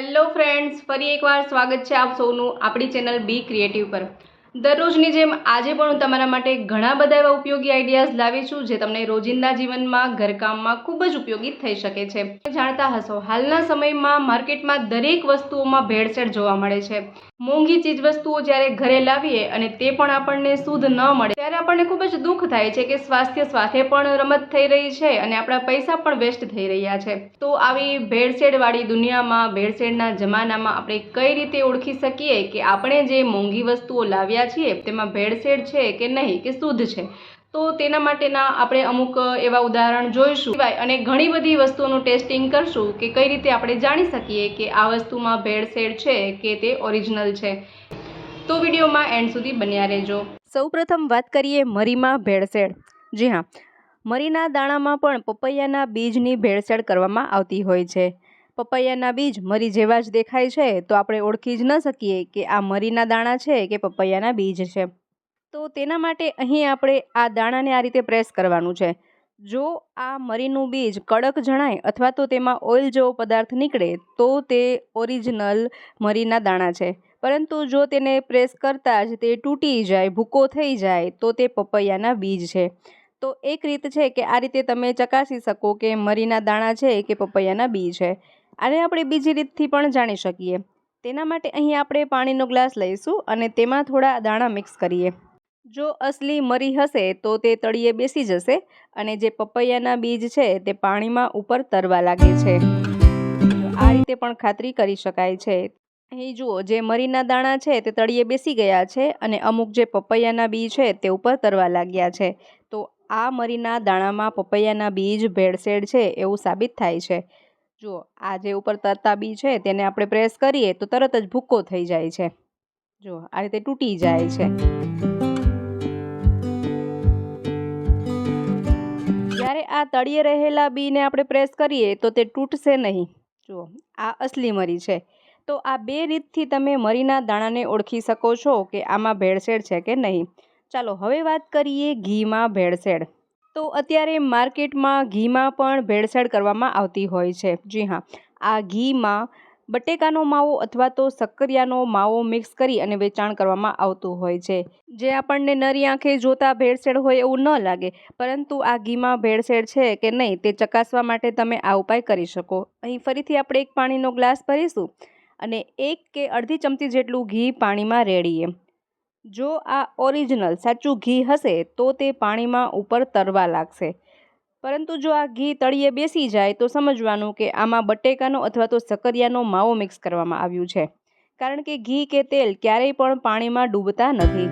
Hello friends, ફરી એકવાર સ્વાગત છે આપ સૌનું આપણી ચેનલ બી ક્રિએટિવ પર। દરરોજની જેમ આજે પણ હું તમારા માટે ઘણા બધા એવા ઉપયોગી આઈડિયાઝ લાવી છું જે તમને રોજિંદા જીવનમાં ઘરકામમાં ખૂબ જ ઉપયોગી થઈ શકે છે। જાણતા હશો, હાલના સમયમાં માર્કેટમાં દરેક વસ્તુઓમાં ભેળસેળ જોવા મળે છે। મોંઘી ચીજ વસ્તુઓ જ્યારે ઘરે લાવીએ અને તે પણ આપણને શુદ્ધ ન મળે ત્યારે આપણને ખૂબ જ દુઃખ થાય છે કે સ્વાસ્થ્ય સાથે પણ રમત થઈ રહી છે અને આપણા પૈસા પણ વેસ્ટ થઈ રહ્યા છે। તો આવી ભેળસેળવાળી દુનિયામાં, ભેળસેળના જમાનામાં આપણે કઈ રીતે ઓળખી શકીએ કે આપણે જે મોંઘી વસ્તુઓ લાવ્યા છીએ તેમાં ભેળસેળ છે કે નહીં, કે શુદ્ધ છે? તો તેના માટેના આપણે અમુક એવા ઉદાહરણ જોઈશું અને ઘણી બધી વસ્તુઓનું ટેસ્ટિંગ કરશું કે કઈ રીતે આપણે જાણી શકીએ કે આ વસ્તુમાં ભેળસેળ છે કે તે ઓરિજિનલ છે। તો વિડીયોમાં એન્ડ સુધી બન્યા રહેજો। સૌપ્રથમ વાત કરીએ મરીમાં ભેળસેળ। જી હા, મરીના દાણામાં પણ પપૈયાના બીજની ભેળસેળ કરવામાં આવતી હોય છે। પપૈયાના બીજ મરી જેવા જ દેખાય છે તો આપણે ઓળખી જ ન શકીએ કે આ મરીના દાણા છે કે પપૈયાના બીજ છે। તો તેના માટે અહીં આપણે આ દાણાને આ રીતે પ્રેસ કરવાનું છે। જો આ મરીનું બીજ કડક જણાય અથવા તો તેમાં ઓઇલ જેવો પદાર્થ નીકળે તો તે ઓરિજિનલ મરીના દાણા છે, પરંતુ જો તેને પ્રેસ કરતાં જ તે તૂટી જાય, ભૂકો થઈ જાય તો તે પપૈયાના બીજ છે। તો એક રીત છે કે આ રીતે તમે ચકાસી શકો કે મરીના દાણા છે કે પપૈયાના બીજ છે। આને આપણે બીજી રીતથી પણ જાણી શકીએ। તેના માટે અહીં આપણે પાણીનો ગ્લાસ લઈશું અને તેમાં થોડા દાણા મિક્સ કરીએ। જો અસલી મરી હશે તો તે તળિયે બેસી જશે અને જે પપૈયાના બીજ છે તે પાણીમાં ઉપર તરવા લાગે છે। આ રીતે પણ ખાતરી કરી શકાય છે। અહીં જુઓ, જે મરીના દાણા છે તે તળિયે બેસી ગયા છે અને અમુક જે પપૈયાના બીજ છે તે ઉપર તરવા લાગ્યા છે। તો આ મરીના દાણામાં પપૈયાના બીજ ભેળસેળ છે એવું સાબિત થાય છે। જુઓ, આ જે ઉપર તરતા બીજ છે તેને આપણે પ્રેસ કરીએ તો તરત જ ભૂકો થઈ જાય છે। જુઓ, આ રીતે તૂટી જાય છે। જ્યારે આ તળિયે રહેલા બીને આપણે પ્રેસ કરીએ તો તે તૂટશે નહીં। જુઓ, આ અસલી મરી છે। તો આ બે રીતથી તમે મરીના દાણાને ઓળખી શકો છો કે આમાં ભેળસેળ છે કે નહીં। ચાલો હવે વાત કરીએ ઘીમાં ભેળસેળ। તો અત્યારે માર્કેટમાં ઘીમાં પણ ભેળસેળ કરવામાં આવતી હોય છે। જી હા, આ ઘીમાં બટેકાનો માવો અથવા તો શક્કરિયાનો માવો મિક્સ કરી અને વેચાણ કરવામાં આવતું હોય છે, જે આપણને નરી આંખે જોતા ભેળસેળ હોય એવું ન લાગે, પરંતુ આ ઘીમાં ભેળસેળ છે કે નહીં તે ચકાસવા માટે તમે આ ઉપાય કરી શકો। અહીં ફરીથી આપણે એક પાણીનો ગ્લાસ ભરીશું અને 1 કે અડધી ચમચી જેટલું ઘી પાણીમાં રેડીએ। જો આ ઓરિજિનલ સાચું ઘી હશે તો તે પાણીમાં ઉપર તરવા લાગશે, પરંતુ જો આ ઘી તળિયે બેસી જાય તો સમજવાનું કે આમાં બટેકાનો અથવા તો શક્કરિયાનો માવો મિક્સ કરવામાં આવ્યું છે, કારણ કે ઘી કે તેલ ક્યારેય પણ પાણીમાં ડૂબતા નથી।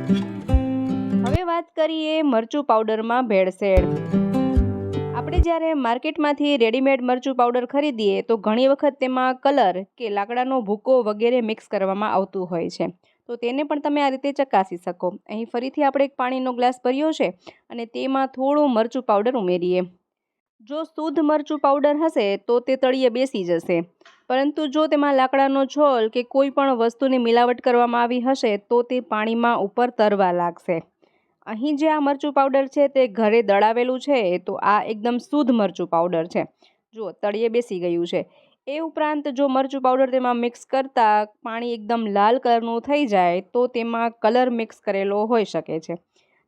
હવે વાત કરીએ મરચું પાવડરમાં ભેળસેળ। આપણે જ્યારે માર્કેટમાંથી રેડીમેડ મરચું પાવડર ખરીદીએ તો ઘણી વખત તેમાં કલર કે લાકડાનો ભૂકો વગેરે મિક્સ કરવામાં આવતું હોય છે। તો તેને પણ તમે આ રીતે ચકાસી શકો। અહીં ફરીથી આપણે એક પાણીનો ગ્લાસ ભર્યો છે અને તેમાં થોડું મરચું પાવડર ઉમેરીએ। જો શુદ્ધ મરચું પાવડર હશે તો તે તળિયે બેસી જશે, પરંતુ જો તેમાં લાકડાનો છોલ કે કોઈ પણ વસ્તુની મિલાવટ કરવામાં આવી હશે તો તે પાણીમાં ઉપર તરવા લાગશે। અહીં જે આ મરચું પાવડર છે તે ઘરે દળાવેલું છે તો આ એકદમ શુદ્ધ મરચું પાવડર છે। જુઓ, તળિયે બેસી ગયું છે। એ ઉપરાંત જો મરચું પાવડર તેમાં મિક્સ કરતાં પાણી એકદમ લાલ કલરનું થઈ જાય તો તેમાં કલર મિક્સ કરેલો હોઈ શકે છે।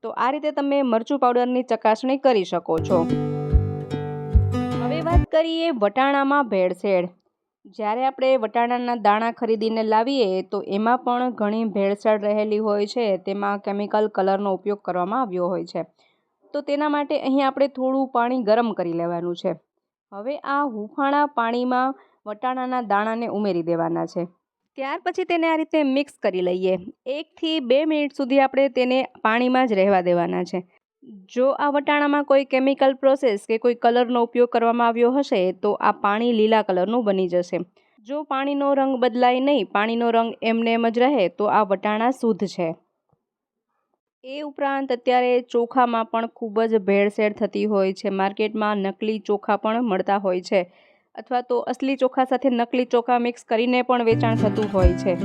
તો આ રીતે તમે મરચું પાવડરની ચકાસણી કરી શકો છો। હવે વાત કરીએ વટાણામાં ભેળસેળ। જ્યારે આપણે વટાણાના દાણા ખરીદીને લાવીએ તો એમાં પણ ઘણી ભેળસેળ રહેલી હોય છે। તેમાં કેમિકલ કલરનો ઉપયોગ કરવામાં આવ્યો હોય છે। તો તેના માટે અહીં આપણે થોડું પાણી ગરમ કરી લેવાનું છે। હવે આ હુંફાળા પાણીમાં વટાણાના દાણાને ઉમેરી દેવાના છે। ત્યાર પછી તેને આ રીતે મિક્સ કરી લઈએ। 1 થી 2 મિનિટ સુધી આપણે તેને પાણીમાં જ રહેવા દેવાના છે। જો આ વટાણામાં કોઈ કેમિકલ પ્રોસેસ કે કોઈ કલરનો ઉપયોગ કરવામાં આવ્યો હશે તો આ પાણી લીલા કલરનું બની જશે। જો પાણીનો રંગ બદલાય નહીં, પાણીનો રંગ એમને એમ જ રહે તો આ વટાણા શુદ્ધ છે। એ ઉપરાંત અત્યારે ચોખામાં પણ ખૂબ જ ભેળસેળ થતી હોય છે। માર્કેટમાં નકલી ચોખા પણ મળતા હોય છે, અથવા તો અસલી ચોખા સાથે નકલી ચોખા મિક્સ કરીને પણ વેચાણ થતું હોય છે।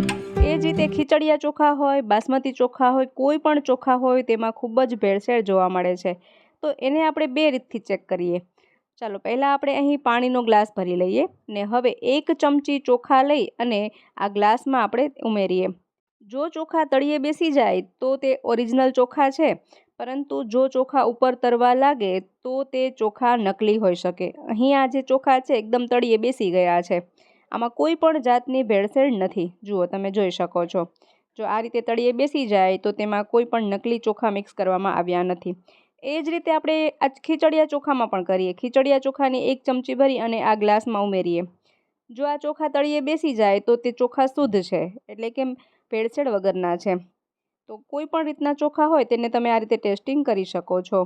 એ જ રીતે ખીચડિયા ચોખા હોય, બાસમતી ચોખા હોય, કોઈ પણ ચોખા હોય તેમાં ખૂબ જ ભેળસેળ જોવા મળે છે। તો એને આપણે બે રીતથી ચેક કરીએ। ચાલો પહેલાં આપણે અહીં પાણીનો ગ્લાસ ભરી લઈએ ને હવે 1 ચમચી ચોખા લઈ અને આ ગ્લાસમાં આપણે ઉમેરીએ. જો ચોખા તળિયે બેસી જાય તો તે ઓરિજિનલ ચોખા છે, પરંતુ જો ચોખા ઉપર તરવા લાગે તો તે ચોખા નકલી હોઈ શકે. અહીં આ જે ચોખા છે એકદમ તળિયે બેસી ગયા છે. આમાં કોઈ પણ જાતની ભેળસેળ નથી. જુઓ, તમે જોઈ શકો છો. જો આ રીતે તળિયે બેસી જાય તો તેમાં કોઈ પણ નકલી ચોખા મિક્સ કરવામાં આવ્યા નથી. એ જ રીતે આપણે આ ખીચડિયા ચોખામાં પણ કરીએ. ખીચડિયા ચોખાની 1 ચમચી ભરી અને આ ગ્લાસમાં ઉમેરીએ. જો આ ચોખા તળિયે બેસી જાય તો તે ચોખા શુદ્ધ છે, એટલે કે ભેળસેળ વગરના છે. તો કોઈ પણ રીતના ચોખા હોય તેને તમે આ રીતે ટેસ્ટિંગ કરી શકો છો.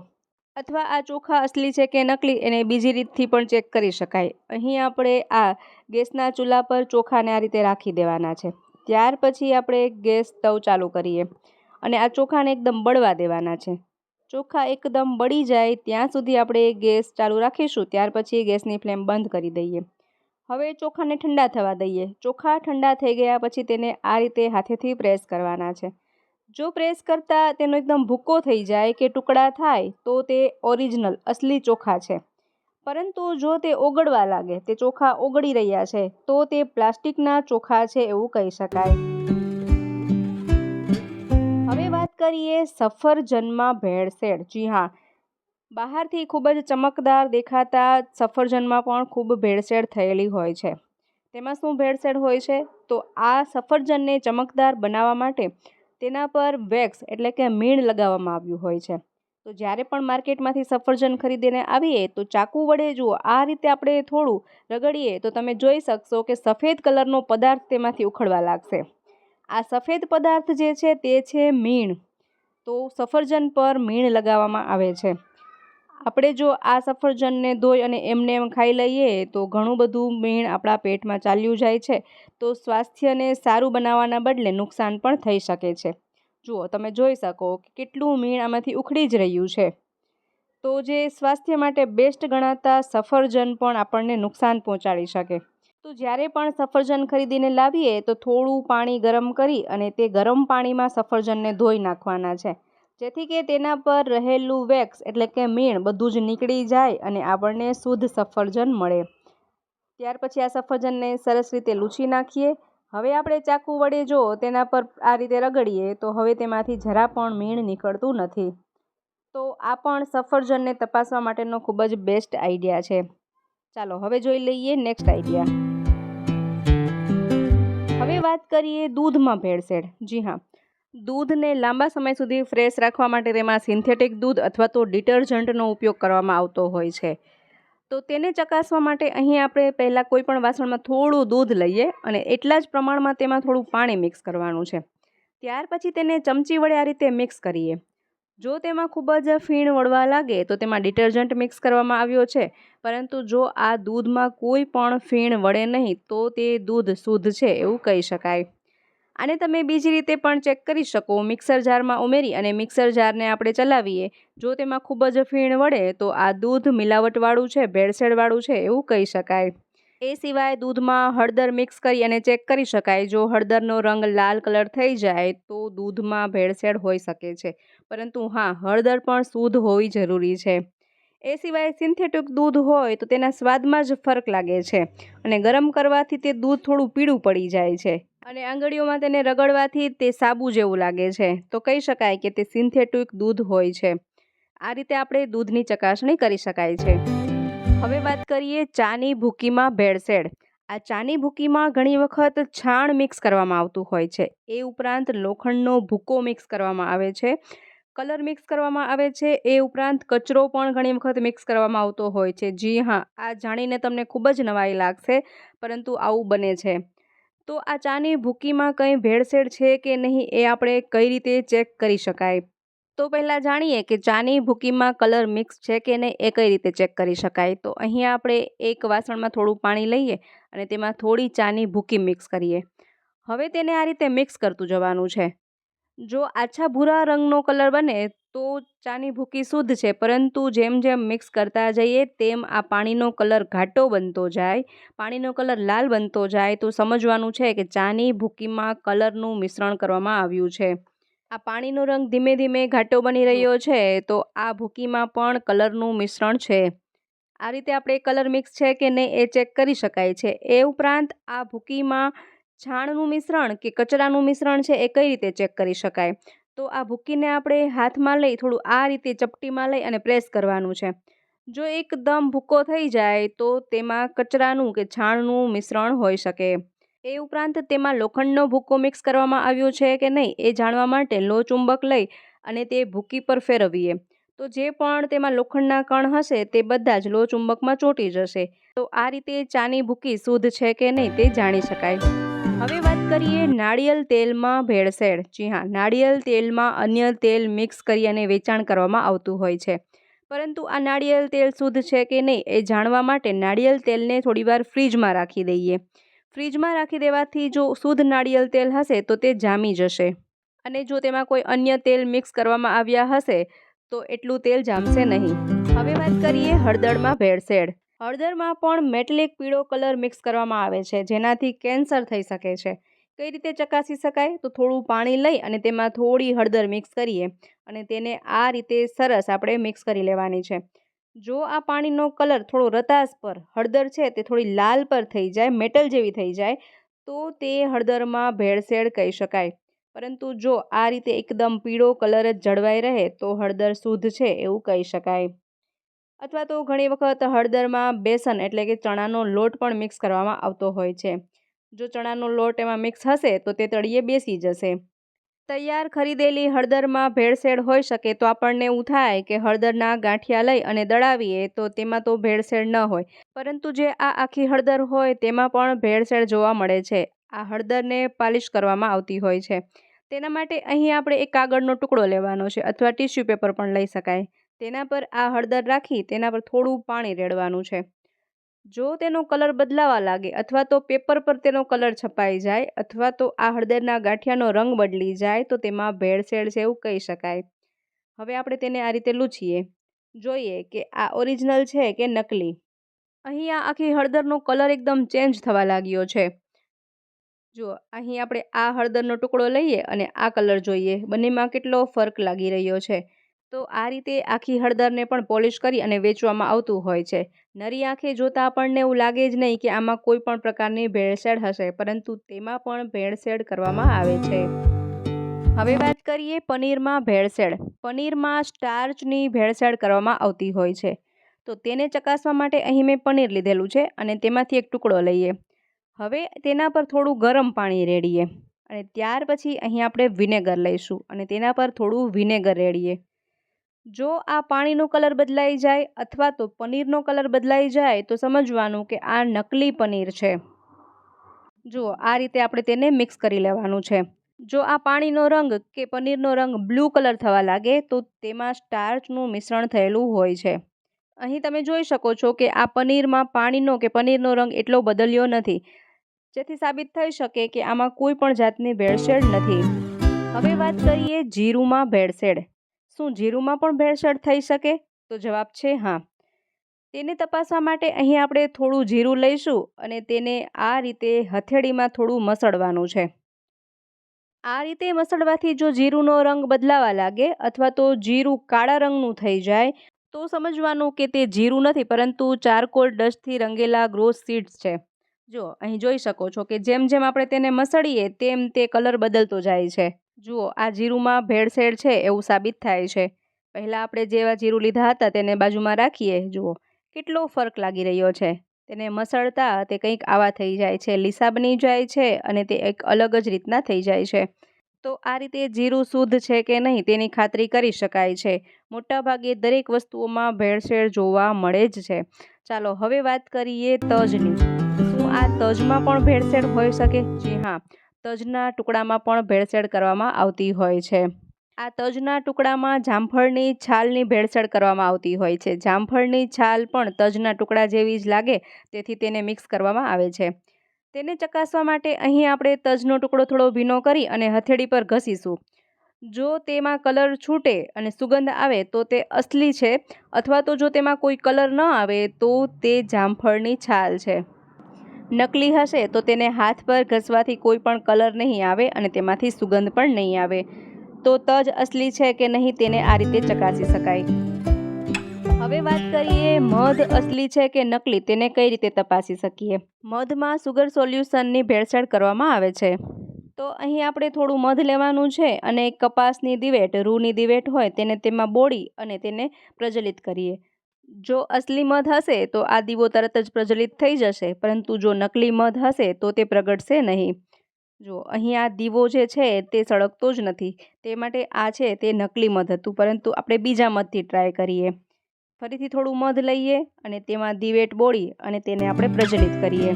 અથવા આ ચોખા અસલી છે કે નકલી એને બીજી રીતથી પણ ચેક કરી શકાય. અહીં આપણે આ ગેસના ચૂલા પર ચોખાને આ રીતે રાખી દેવાના છે. ત્યાર પછી આપણે ગેસ સ્ટવ ચાલુ કરીએ અને આ ચોખાને એકદમ બળવા દેવાના છે. ચોખા એકદમ બળી જાય ત્યાં સુધી આપણે ગેસ ચાલુ રાખીશું. ત્યાર પછી ગેસની ફ્લેમ બંધ કરી દઈએ. હવે ચોખાને ઠંડા થવા દઈએ. ચોખા ઠંડા થઈ ગયા પછી તેને આ રીતે હાથેથી પ્રેસ કરવાના છે. જો પ્રેસ કરતાં તેનો એકદમ ભૂકો થઈ જાય કે ટુકડા થાય તો તે ઓરિજિનલ અસલી ચોખા છે. પરંતુ જો તે ઓગળવા લાગે, તે ચોખા ઓગળી રહ્યા છે, તો તે પ્લાસ્ટિકના ચોખા છે એવું કહી શકાય. હવે વાત કરીએ સફરજનમાં ભેળસેળ. જી હા, બહારથી ખૂબ જ ચમકદાર દેખાતા સફરજનમાં પણ ખૂબ ભેળસેળ થયેલી હોય છે. તેમાં શું ભેળસેળ હોય છે? તો આ સફરજનને ચમકદાર બનાવવા માટે તેના પર વેક્સ એટલે કે મીણ લગાવવામાં આવ્યું હોય છે. તો જ્યારે પણ માર્કેટમાંથી સફરજન ખરીદીને આવીએ તો ચાકુ વડે જુઓ આ રીતે આપણે થોડું રગડીએ તો તમે જોઈ શકશો કે સફેદ કલરનો પદાર્થ તેમાંથી ઉખડવા લાગશે. આ સફેદ પદાર્થ જે છે તે છે મીણ. તો સફરજન પર મીણ લગાવવામાં આવે છે. આપણે જો આ સફરજનને ધોઈ અને એમને એમ ખાઈ લઈએ તો ઘણું બધું મીણ આપણા પેટમાં ચાલ્યું જાય છે. તો સ્વાસ્થ્યને સારું બનાવવાના બદલે નુકસાન પણ થઈ શકે છે. જુઓ, તમે જોઈ શકો કે કેટલું મીણ આમાંથી ઉખડી જ રહ્યું છે. તો જે સ્વાસ્થ્ય માટે બેસ્ટ ગણાતા સફરજન પણ આપણને નુકસાન પહોંચાડી શકે. તો જ્યારે પણ સફરજન ખરીદીને લાવીએ તો થોડું પાણી ગરમ કરી અને તે ગરમ પાણીમાં સફરજનને ધોઈ નાખવાના છે, જેથી કે તેના પર રહેલું વેક્સ એટલે કે મીણ બધું જ નીકળી જાય અને આપણને શુદ્ધ સફરજન મળે. ત્યાર પછી આ સફરજનને સરસ રીતે લૂછી નાખીએ. હવે આપણે ચાકુ વડે જો તેના પર આ રીતે રગડીએ તો હવે તેમાંથી જરા પણ મીણ નીકળતું નથી. તો આ પણ સફરજનને તપાસવા માટેનો ખૂબ જ બેસ્ટ આઈડિયા છે. ચાલો હવે જોઈ લઈએ નેક્સ્ટ આઈડિયા. હવે વાત કરીએ દૂધમાં ભેળસેળ. જી હા, દૂધને લાંબા સમય સુધી ફ્રેશ રાખવા માટે તેમાં સિન્થેટિક દૂધ અથવા તો ડિટર્જન્ટનો ઉપયોગ કરવામાં આવતો હોય છે. તો તેને ચકાસવા માટે અહીં આપણે પહેલાં કોઈ પણ વાસણમાં થોડું દૂધ લઈએ અને એટલા જ પ્રમાણમાં તેમાં થોડું પાણી મિક્સ કરવાનું છે. ત્યાર પછી તેને ચમચી વડે આ રીતે મિક્સ કરીએ. જો તેમાં ખૂબ જ ફીણ વળવા લાગે તો તેમાં ડિટર્જન્ટ મિક્સ કરવામાં આવ્યો છે, પરંતુ જો આ દૂધમાં કોઈ પણ ફીણ વળે નહીં તો તે દૂધ શુદ્ધ છે એવું કહી શકાય. આને તમે બીજી રીતે પણ ચેક કરી શકો. મિક્સર જારમાં ઉમેરી અને મિક્સર જારને આપણે ચલાવીએ. જો તેમાં ખૂબ જ ફીણ વળે તો આ દૂધ મિલાવટવાળું છે, ભેળસેળવાળું છે એવું કહી શકાય. એ સિવાય દૂધમાં હળદર મિક્સ કરી અને ચેક કરી શકાય. જો હળદરનો રંગ લાલ કલર થઈ જાય તો દૂધમાં ભેળસેળ હોઈ શકે છે, પરંતુ હા, હળદર પણ શુદ્ધ હોવી જરૂરી છે. એ સિવાય સિન્થેટિક દૂધ હોય તો તેના સ્વાદમાં જ ફરક લાગે છે અને ગરમ કરવાથી તે દૂધ થોડું પીળું પડી જાય છે અને આંગળીઓમાં તેને રગડવાથી તે સાબુ જેવું લાગે છે. તો કહી શકાય કે તે સિન્થેટિક દૂધ હોય છે. આ રીતે આપણે દૂધની ચકાસણી કરી શકાય છે. હવે વાત કરીએ ચાની ભૂકીમાં ભેળસેળ. આ ચાની ભૂકીમાં ઘણી વખત છાણ મિક્સ કરવામાં આવતું હોય છે. એ ઉપરાંત લોખંડનો ભૂકો મિક્સ કરવામાં આવે છે, કલર મિક્સ કરવામાં આવે છે. એ ઉપરાંત કચરો પણ ઘણી વખત મિક્સ કરવામાં આવતો હોય છે. જી હા, આ જાણીને તમને ખૂબ જ નવાઈ લાગશે, પરંતુ આવું બને છે. તો આ ચાની ભૂકીમાં કંઈ ભેળસેળ છે કે નહીં એ આપણે કઈ રીતે ચેક કરી શકાય? તો પહેલાં જાણીએ કે ચાની ભૂકીમાં કલર મિક્સ છે કે નહીં એ કઈ રીતે ચેક કરી શકાય. તો અહીંયા આપણે એક વાસણમાં થોડું પાણી લઈએ અને તેમાં થોડી ચાની ભૂકી મિક્સ કરીએ. હવે તેને આ રીતે મિક્સ કરતું જવાનું છે. જો આછા ભૂરા રંગનો કલર બને તો ચાની ભૂકી શુદ્ધ છે, પરંતુ જેમ જેમ મિક્સ કરતા જઈએ તેમ આ પાણીનો કલર ઘાટો બનતો જાય, પાણીનો કલર લાલ બનતો જાય તો સમજવાનું છે કે ચાની ભૂકીમાં કલરનું મિશ્રણ કરવામાં આવ્યું છે. આ પાણીનો રંગ ધીમે ધીમે ઘાટો બની રહ્યો છે તો આ ભૂકીમાં પણ કલરનું મિશ્રણ છે. આ રીતે આપણે કલર મિક્સ છે કે નહીં એ ચેક કરી શકાય છે. એ ઉપરાંત આ ભૂકીમાં છાણનું મિશ્રણ કે કચરાનું મિશ્રણ છે એ કઈ રીતે ચેક કરી શકાય? તો આ ભૂકીને આપણે હાથમાં લઈ થોડું આ રીતે ચપટીમાં લઈ અને પ્રેસ કરવાનું છે. જો એકદમ ભૂકો થઈ જાય તો તેમાં કચરાનું કે છાણનું મિશ્રણ હોઈ શકે. એ ઉપરાંત તેમાં લોખંડનો ભૂકો મિક્સ કરવામાં આવ્યો છે કે નહીં એ જાણવા માટે લોહચુંબક લઈ અને તે ભૂકી પર ફેરવીએ તો જે પણ તેમાં લોખંડના કણ હશે તે બધા જ લોહચુંબકમાં ચોંટી જશે. તો આ રીતે ચાની ભૂકી શુદ્ધ છે કે નહીં તે જાણી શકાય. હવે વાત કરીએ નાળિયેર તેલમાં ભેળસેળ. જી હા, નાળિયેર તેલમાં અન્ય તેલ મિક્સ કરી અને વેચાણ કરવામાં આવતું હોય છે. પરંતુ આ નાળિયેર તેલ શુદ્ધ છે કે નહીં એ જાણવા માટે નાળિયેર તેલને થોડીવાર ફ્રીજમાં રાખી દઈએ. ફ્રીજમાં રાખી દેવાથી જો શુદ્ધ નાળિયેર તેલ હશે તો તે જામી જશે અને જો તેમાં કોઈ અન્ય તેલ મિક્સ કરવામાં આવ્યા હશે તો એટલું તેલ જામશે નહીં. હવે વાત કરીએ હળદરમાં ભેળસેળ. હળદરમાં પણ મેટલિક પીળો કલર મિક્સ કરવામાં આવે છે જેનાથી કેન્સર થઈ શકે છે. કઈ રીતે ચકાસી શકાય? તો થોડું પાણી લઈ અને તેમાં થોડી હળદર મિક્સ કરીએ અને તેને આ રીતે સરસ આપણે મિક્સ કરી લેવાની છે. જો આ પાણીનો કલર થોડો રતાશ પર, હળદર છે તે થોડી લાલ પર થઈ જાય, મેટલ જેવી થઈ જાય તો તે હળદરમાં ભેળસેળ કહી શકાય. પરંતુ જો આ રીતે એકદમ પીળો કલર જ જળવાઈ રહે તો હળદર શુદ્ધ છે એવું કહી શકાય. અથવા તો ઘણી વખત હળદરમાં બેસન એટલે કે ચણાનો લોટ પણ મિક્સ કરવામાં આવતો હોય છે. જો ચણાનો લોટ એમાં મિક્સ હશે તો તે તળિયે બેસી જશે. તૈયાર ખરીદેલી હળદરમાં ભેળસેળ હોઈ શકે તો આપણને એવું થાય કે હળદરના ગાંઠિયા લઈ અને દળાવીએ તો તેમાં તો ભેળસેળ ન હોય, પરંતુ જે આ આખી હળદર હોય તેમાં પણ ભેળસેળ જોવા મળે છે. આ હળદરને પાલિશ કરવામાં આવતી હોય છે. તેના માટે અહીં આપણે એક કાગળનો ટુકડો લેવાનો છે અથવા ટીશ્યુ પેપર પણ લઈ શકાય. તેના પર આ હળદર રાખી તેના પર થોડું પાણી રેડવાનું છે. જો તેનો કલર બદલાવા લાગે અથવા તો પેપર પર તેનો કલર છપાઈ જાય અથવા તો આ હળદરના ગાંઠિયાનો રંગ બદલી જાય તો તેમાં ભેળસેળ છે એવું કહી શકાય. હવે આપણે તેને આ રીતે લૂછીએ, જોઈએ કે આ ઓરિજિનલ છે કે નકલી. અહીં આ આખી હળદરનો કલર એકદમ ચેન્જ થવા લાગ્યો છે. જો અહીં આપણે આ હળદરનો ટુકડો લઈએ અને આ કલર જોઈએ, બંનેમાં કેટલો ફરક લાગી રહ્યો છે. તો આ રીતે આખી હળદરને પણ પોલિશ કરી અને વેચવામાં આવતું હોય છે. નરી આંખે જોતા આપણને એવું લાગે જ નહીં કે આમાં કોઈ પણ પ્રકારની ભેળસેળ હશે, પરંતુ તેમાં પણ ભેળસેળ કરવામાં આવે છે. હવે વાત કરીએ પનીરમાં ભેળસેળ. પનીરમાં સ્ટાર્ચની ભેળસેળ કરવામાં આવતી હોય છે. તો તેને ચકાસવા માટે અહીં મેં પનીર લીધેલું છે અને તેમાંથી એક ટુકડો લઈએ. હવે તેના પર થોડું ગરમ પાણી રેડીએ અને ત્યાર પછી અહીં આપણે વિનેગર લઈશું અને તેના પર થોડું વિનેગર રેડીએ. જો આ પાણીનો કલર બદલાઈ જાય અથવા તો પનીરનો કલર બદલાઈ જાય તો સમજવાનું કે આ નકલી પનીર છે. જુઓ આ રીતે આપણે તેને મિક્સ કરી લેવાનું છે. જો આ પાણીનો રંગ કે પનીરનો રંગ બ્લુ કલર થવા લાગે તો તેમાં સ્ટાર્ચનું મિશ્રણ થયેલું હોય છે. અહીં તમે જોઈ શકો છો કે આ પનીરમાં પાણીનો કે પનીરનો રંગ એટલો બદલ્યો નથી, જેથી સાબિત થઈ શકે કે આમાં કોઈ પણ જાતની ભેળસેળ નથી. હવે વાત કરીએ જીરુંમાં ભેળસેળ. શું જીરુંમાં પણ ભેળસેળ થઈ શકે? તો જવાબ છે હા. તેને તપાસવા માટે અહીં આપણે થોડું જીરું લઈશું અને તેને આ રીતે હથેળીમાં થોડું મસળવાનું છે. આ રીતે મસળવાથી જો જીરુંનો રંગ બદલાવા લાગે અથવા તો જીરું કાળા રંગનું થઈ જાય તો સમજવાનું કે તે જીરું નથી પરંતુ ચારકોલ ડસ્ટથી રંગેલા ગ્રોસ સીડ્સ છે. જો અહીં જોઈ શકો છો કે જેમ જેમ આપણે તેને મસળીએ તેમ તે કલર બદલતો જાય છે. જુઓ આ જીરુંમાં ભેળસેળ છે એવું સાબિત થાય છે. પહેલાં આપણે જેવા જીરું લીધા હતા તેને બાજુમાં રાખીએ, જુઓ કેટલો ફરક લાગી રહ્યો છે. તેને મસળતા તે કંઈક આવા થઈ જાય છે, લીસા બની જાય છે અને તે એક અલગ જ રીતના થઈ જાય છે. તો આ રીતે જીરું શુદ્ધ છે કે નહીં તેની ખાતરી કરી શકાય છે. મોટાભાગે દરેક વસ્તુઓમાં ભેળસેળ જોવા મળે જ છે. ચાલો હવે વાત કરીએ તજની. શું આ તજમાં પણ ભેળસેળ હોઈ શકે? જી હા, તજના ટુકડામાં પણ ભેળસેળ કરવામાં આવતી હોય છે. આ તજના ટુકડામાં જામફળની છાલની ભેળસેળ કરવામાં આવતી હોય છે. જામફળની છાલ પણ તજના ટુકડા જેવી જ લાગે તેથી તેને મિક્સ કરવામાં આવે છે. તેને ચકાસવા માટે અહીં આપણે તજનો ટુકડો થોડો ભીનો કરી અને હથેળી પર ઘસીશું. જો તેમાં કલર છૂટે અને સુગંધ આવે તો તે અસલી છે અથવા તો જો તેમાં કોઈ કલર ન આવે તો તે જામફળની છાલ છે. નકલી હશે તો તેને હાથ પર ઘસવાથી કોઈ પણ કલર નહીં આવે અને તેમાંથી સુગંધ પણ નહીં આવે. તો તજ અસલી છે કે નહીં તેને આ રીતે ચકાસી શકાય. હવે વાત કરીએ મધ અસલી છે કે નકલી તેને કઈ રીતે તપાસી શકીએ. મધમાં સુગર સોલ્યુશનની ભેળસેળ કરવામાં આવે છે. તો અહીં આપણે થોડું મધ લેવાનું છે અને કપાસની દિવેટ, રૂની દિવેટ હોય તેને તેમાં બોળી અને તેને પ્રજ્વલિત કરીએ. જો અસલી મધ હશે તો આ દીવો તરત જ પ્રજ્વલિત થઈ જશે, પરંતુ જો નકલી મધ હશે તો તે પ્રગટશે નહીં. જો અહીં આ દીવો જે છે તે સળગતો જ નથી, તે માટે આ છે તે નકલી મધ હતું, પરંતુ આપણે બીજા મધથી ટ્રાય કરીએ. ફરીથી થોડું મધ લઈએ અને તેમાં દિવેટ બોળી અને તેને આપણે પ્રજ્વલિત કરીએ.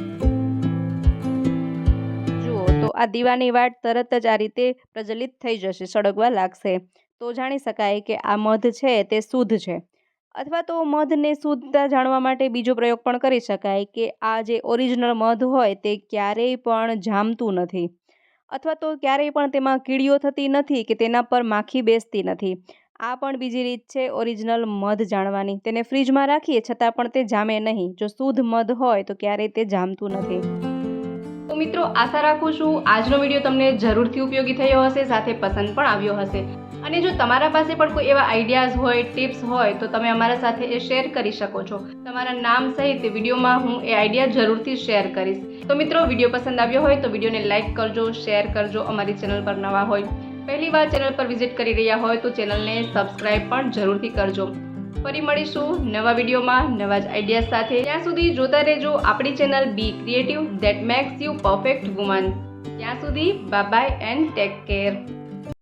જુઓ તો આ દીવાની વાટ તરત જ આ રીતે પ્રજ્વલિત થઈ જશે, સળગવા લાગશે. તો જાણી શકાય કે આ મધ છે તે શુદ્ધ છે. અથવા તો મધને શુદ્ધતા જાણવા માટે બીજો પ્રયોગ પણ કરી શકાય કે આ જે ઓરિજિનલ મધ હોય તે ક્યારેય પણ જામતું નથી, અથવા તો ક્યારેય પણ તેમાં કીડીઓ થતી નથી કે તેના પર માખી બેસતી નથી. આ પણ બીજી રીત છે ઓરિજિનલ મધ જાણવાની. તેને ફ્રીજમાં રાખીએ છતાં પણ તે જામે નહીં. જો શુદ્ધ મધ હોય તો ક્યારેય તે જામતું નથી. તો મિત્રો, આશા રાખું છું આજનો વિડીયો તમને જરૂરથી ઉપયોગી થયો હશે, સાથે પસંદ પણ આવ્યો હશે. અને જો તમારા પાસે પણ કોઈ એવા આઈડિયાઝ હોય, ટિપ્સ હોય તો તમે અમારા સાથે એ શેર કરી શકો છો. તમારા નામ સહિત વિડીયોમાં હું એ આઈડિયા જરૂરથી શેર કરીશ. તો મિત્રો, વિડીયો પસંદ આવ્યો હોય તો વિડીયોને લાઇક કરજો, શેર કરજો. અમારી ચેનલ પર નવા હોય, પહેલી વાર ચેનલ પર વિઝિટ કરી રહ્યા હોય તો ચેનલને સબસ્ક્રાઈબ પણ જરૂરથી કરજો. ફરી મળીશું નવા વિડીયોમાં નવા જ આઈડિયાઝ સાથે. ત્યાં સુધી જોતા રહેજો આપણી channel be creative, that makes you perfect woman. ત્યાં સુધી bye bye and take care.